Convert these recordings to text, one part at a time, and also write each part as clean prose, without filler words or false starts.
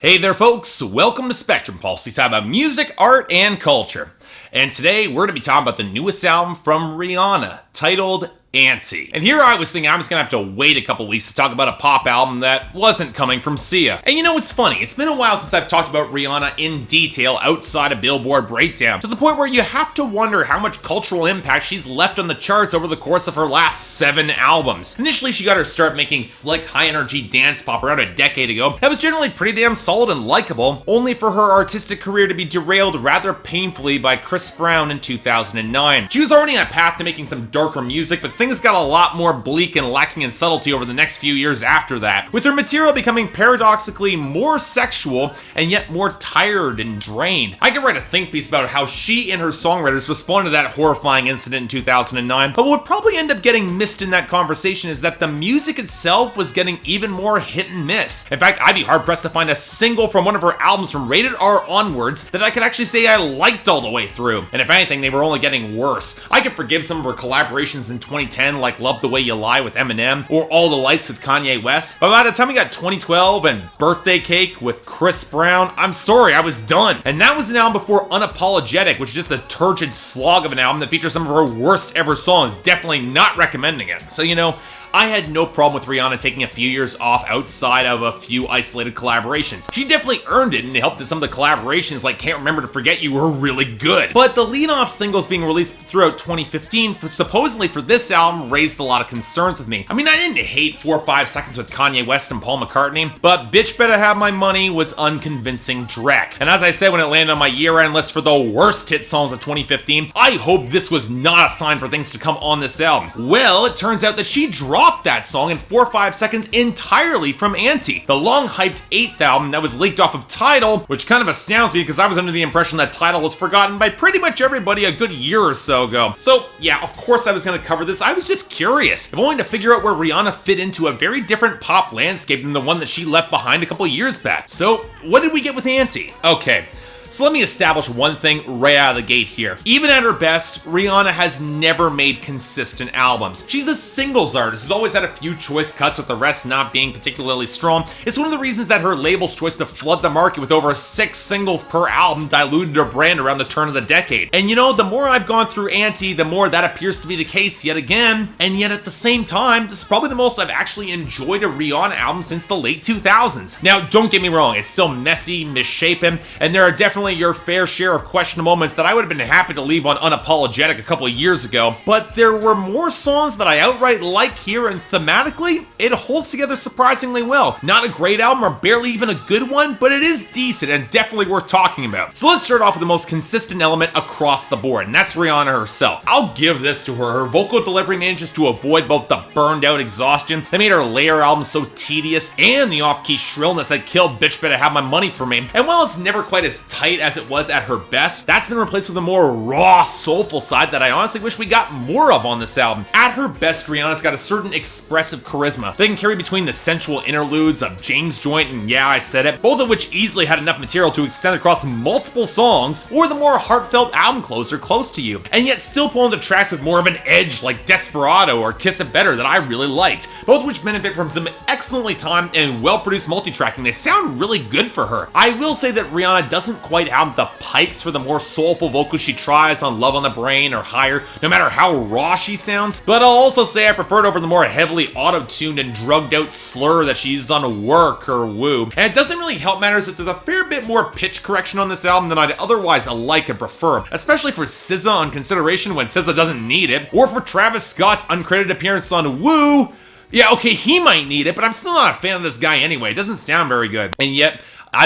Hey there folks, welcome to Spectrum Pulse. We talk about music, art, and culture. And today we're going to be talking about the newest album from Rihanna, titled Anti. And here I was thinking I'm just gonna have to wait a couple weeks to talk about a pop album that wasn't coming from Sia. And you know what's funny? It's been a while since I've talked about Rihanna in detail outside a Billboard breakdown, to the point where you have to wonder how much cultural impact she's left on the charts over the course of her last 7 albums. Initially, she got her start making slick, high-energy dance pop around a decade ago that was generally pretty damn solid and likable, only for her artistic career to be derailed rather painfully by Chris Brown in 2009. She was already on a path to making some darker music, but things got a lot more bleak and lacking in subtlety over the next few years after that, with her material becoming paradoxically more sexual and yet more tired and drained. I could write a think piece about how she and her songwriters responded to that horrifying incident in 2009, but what would probably end up getting missed in that conversation is that the music itself was getting even more hit and miss. In fact, I'd be hard-pressed to find a single from one of her albums from Rated R onwards that I could actually say I liked all the way through, and if anything, they were only getting worse. I could forgive some of her collaborations in 2010, like Love the Way You Lie with Eminem, or All the Lights with Kanye West, but by the time we got 2012 and Birthday Cake with Chris Brown, I'm sorry, I was done. And that was an album before Unapologetic, which is just a turgid slog of an album that features some of her worst ever songs. Definitely not recommending it. So, you know, I had no problem with Rihanna taking a few years off outside of a few isolated collaborations. She definitely earned it and helped that some of the collaborations like Can't Remember to Forget You were really good. But the lead-off singles being released throughout 2015 supposedly for this album raised a lot of concerns with me. I mean, I didn't hate 4 or 5 Seconds with Kanye West and Paul McCartney, but Bitch Better Have My Money was unconvincing dreck. And as I said when it landed on my year-end list for the worst hit songs of 2015, I hope this was not a sign for things to come on this album. Well, it turns out that she dropped that song in 4 or 5 seconds entirely from Anti, the long-hyped 8th album that was leaked off of Tidal, which kind of astounds me because I was under the impression that Tidal was forgotten by pretty much everybody a good year or so ago. So yeah, of course I was going to cover this. I was just curious, if only to figure out where Rihanna fit into a very different pop landscape than the one that she left behind a couple years back. So what did we get with Anti? Okay. So let me establish one thing right out of the gate here. Even at her best, Rihanna has never made consistent albums. She's a singles artist who's always had a few choice cuts, with the rest not being particularly strong. It's one of the reasons that her label's choice to flood the market with over 6 singles per album diluted her brand around the turn of the decade. And you know, the more I've gone through Anti, the more that appears to be the case yet again. And yet at the same time, this is probably the most I've actually enjoyed a Rihanna album since the late 2000s. Now, don't get me wrong, it's still messy, misshapen, and there are definitely your fair share of questionable moments that I would have been happy to leave on Unapologetic a couple of years ago, but there were more songs that I outright like here, and thematically, it holds together surprisingly well. Not a great album or barely even a good one, but it is decent and definitely worth talking about. So let's start off with the most consistent element across the board, and that's Rihanna herself. I'll give this to her. Her vocal delivery manages to avoid both the burned out exhaustion that made her later album so tedious and the off-key shrillness that killed Bitch Better Have My Money for me. And while it's never quite as tight as it was at her best, that's been replaced with a more raw, soulful side that I honestly wish we got more of on this album. At her best, Rihanna's got a certain expressive charisma they can carry between the sensual interludes of James Joint and Yeah, I Said It, both of which easily had enough material to extend across multiple songs, or the more heartfelt album closer, Close to You, and yet still pull into tracks with more of an edge like Desperado or Kiss It Better that I really liked, both which benefit from some excellently timed and well-produced multi-tracking. They sound really good for her. I will say that Rihanna doesn't quite have the pipes for the more soulful vocals she tries on Love on the Brain or Higher, no matter how raw she sounds, but I'll also say I prefer it over the more heavily auto-tuned and drugged out slur that she uses on Work or Woo. And it doesn't really help matters that there's a fair bit more pitch correction on this album than I'd otherwise like and prefer, especially for SZA on Consideration when SZA doesn't need it, or for Travis Scott's uncredited appearance on Woo. Yeah, okay, he might need it, but I'm still not a fan of this guy anyway. It doesn't sound very good. And yet,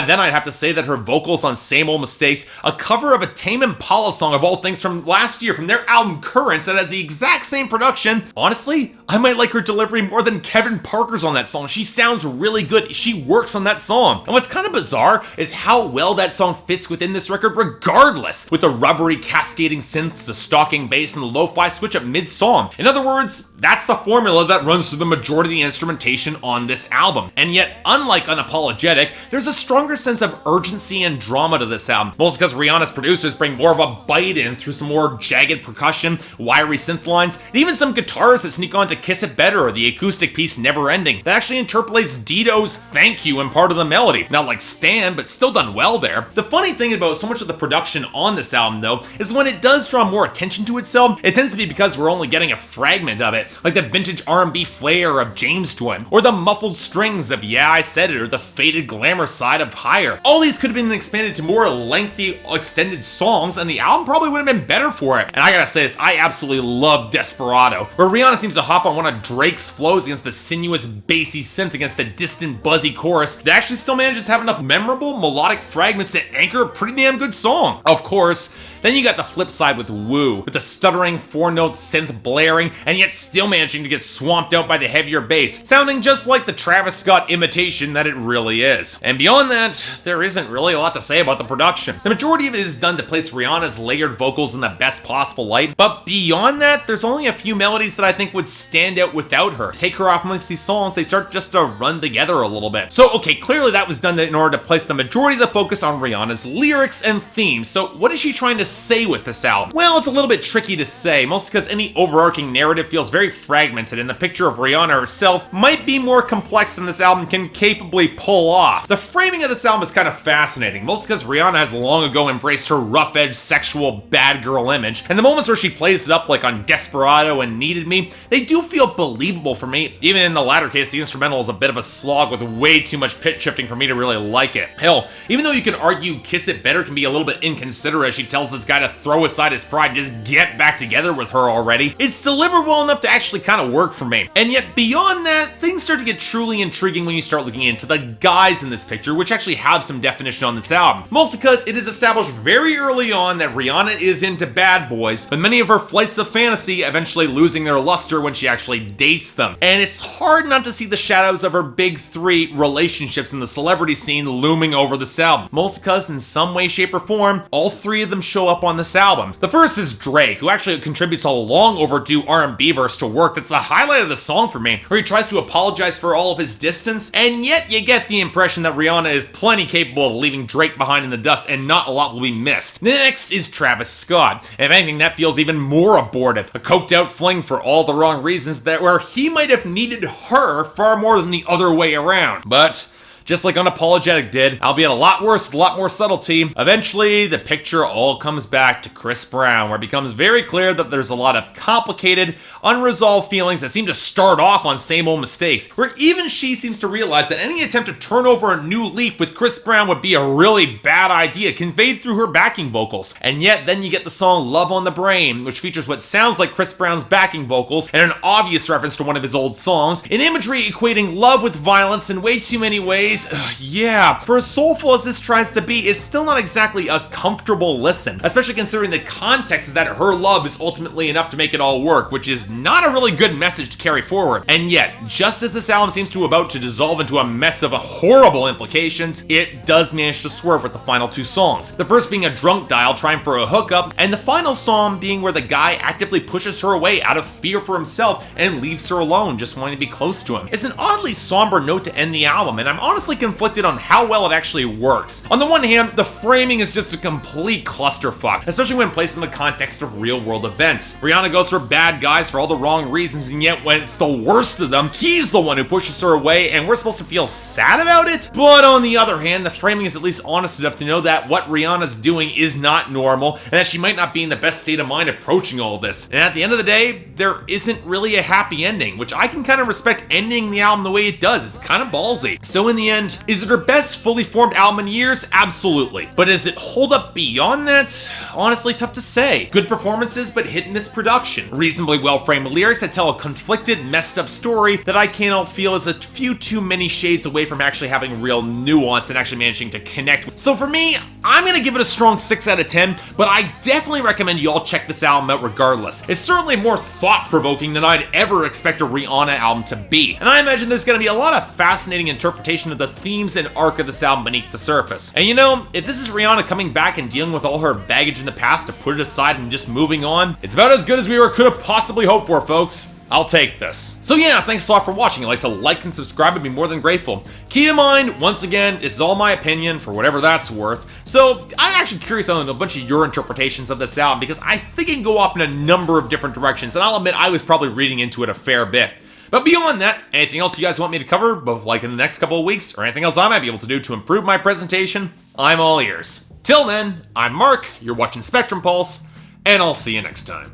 then I'd have to say that her vocals on Same Old Mistakes, a cover of a Tame Impala song of all things from last year from their album Currents that has the exact same production. Honestly, I might like her delivery more than Kevin Parker's on that song. She sounds really good. She works on that song. And what's kind of bizarre is how well that song fits within this record regardless, with the rubbery cascading synths, the stalking bass, and the lo-fi switch up mid-song. In other words, that's the formula that runs through the majority of the instrumentation on this album. And yet, unlike Unapologetic, there's a strong stronger sense of urgency and drama to this album, mostly because Rihanna's producers bring more of a bite in through some more jagged percussion, wiry synth lines, and even some guitars that sneak on to Kiss It Better or the acoustic piece Never Ending that actually interpolates Dito's Thank You in part of the melody. Not like Stan, but still done well there. The funny thing about so much of the production on this album, though, is when it does draw more attention to itself, it tends to be because we're only getting a fragment of it, like the vintage R&B flair of James Twin, or the muffled strings of Yeah I Said It, or the faded glamour side of Higher. All these could have been expanded to more lengthy, extended songs, and the album probably would have been better for it. And I gotta say this, I absolutely love Desperado, where Rihanna seems to hop on one of Drake's flows against the sinuous, bassy synth against the distant, buzzy chorus that actually still manages to have enough memorable, melodic fragments to anchor a pretty damn good song. Of course, then you got the flip side with Woo, with the stuttering 4-note synth blaring, and yet still managing to get swamped out by the heavier bass, sounding just like the Travis Scott imitation that it really is. And beyond that, there isn't really a lot to say about the production. The majority of it is done to place Rihanna's layered vocals in the best possible light, but beyond that, there's only a few melodies that I think would stand out without her. Take her off amongst these songs, they start just to run together a little bit. So okay, clearly that was done in order to place the majority of the focus on Rihanna's lyrics and themes. So what is she trying to say with this album? Well, it's a little bit tricky to say, mostly because any overarching narrative feels very fragmented, and the picture of Rihanna herself might be more complex than this album can capably pull off. The framing of this album is kind of fascinating, mostly because Rihanna has long ago embraced her rough-edged, sexual, bad girl image, and the moments where she plays it up like on Desperado and Needed Me, they do feel believable for me. Even in the latter case, the instrumental is a bit of a slog with way too much pitch shifting for me to really like it. Hell, even though you can argue Kiss It Better can be a little bit inconsiderate as she tells this guy to throw aside his pride and just get back together with her already, it's delivered well enough to actually kind of work for me. And yet beyond that, things start to get truly intriguing when you start looking into the guys in this picture, which actually have some definition on this album. Mostly because it is established very early on that Rihanna is into bad boys, with many of her flights of fantasy eventually losing their luster when she actually dates them. And it's hard not to see the shadows of her big three relationships in the celebrity scene looming over this album. Mostly because in some way, shape, or form, all three of them show up on this album. The first is Drake, who actually contributes a long overdue R&B verse to work that's the highlight of the song for me, where he tries to apologize for all of his distance, and yet you get the impression that Rihanna is plenty capable of leaving Drake behind in the dust and not a lot will be missed. The next is Travis Scott. If anything, that feels even more abortive. A coked out fling for all the wrong reasons that where he might have needed her far more than the other way around. But just like Unapologetic did, albeit a lot worse with a lot more subtlety, eventually the picture all comes back to Chris Brown, where it becomes very clear that there's a lot of complicated, unresolved feelings that seem to start off on same old mistakes, where even she seems to realize that any attempt to turn over a new leaf with Chris Brown would be a really bad idea, conveyed through her backing vocals. And yet then you get the song Love on the Brain, which features what sounds like Chris Brown's backing vocals and an obvious reference to one of his old songs, in imagery equating love with violence in way too many ways. Yeah, for as soulful as this tries to be, it's still not exactly a comfortable listen, especially considering the context is that her love is ultimately enough to make it all work, which is not a really good message to carry forward. And yet, just as this album seems to about to dissolve into a mess of horrible implications, it does manage to swerve with the final two songs. The first being a drunk dial trying for a hookup, and the final song being where the guy actively pushes her away out of fear for himself and leaves her alone, just wanting to be close to him. It's an oddly somber note to end the album, and I'm honestly conflicted on how well it actually works. On the one hand, the framing is just a complete clusterfuck, especially when placed in the context of real-world events. Rihanna goes for bad guys for all the wrong reasons, and yet when it's the worst of them, he's the one who pushes her away, and we're supposed to feel sad about it? But on the other hand, the framing is at least honest enough to know that what Rihanna's doing is not normal, and that she might not be in the best state of mind approaching all this. And at the end of the day, there isn't really a happy ending, which I can kind of respect ending the album the way it does. It's kind of ballsy. So in the end, is it her best fully formed album in years? Absolutely. But does it hold up beyond that? Honestly, tough to say. Good performances, but hit and miss production. Reasonably well-framed lyrics that tell a conflicted, messed up story that I cannot feel is a few too many shades away from actually having real nuance and actually managing to connect with. So for me, I'm gonna give it a strong 6 out of 10, but I definitely recommend you all check this album out regardless. It's certainly more thought-provoking than I'd ever expect a Rihanna album to be. And I imagine there's gonna be a lot of fascinating interpretation of the themes and arc of this album beneath the surface. And you know, if this is Rihanna coming back and dealing with all her baggage in the past to put it aside and just moving on, it's about as good as we could have possibly hoped for, folks. I'll take this. So yeah, thanks a lot for watching. I'd like to like and subscribe, I'd be more than grateful. Keep in mind, once again, this is all my opinion, for whatever that's worth. So I'm actually curious on a bunch of your interpretations of this album, because I think it can go off in a number of different directions, and I'll admit I was probably reading into it a fair bit. But beyond that, anything else you guys want me to cover, both like in the next couple of weeks, or anything else I might be able to do to improve my presentation, I'm all ears. Till then, I'm Mark, you're watching Spectrum Pulse, and I'll see you next time.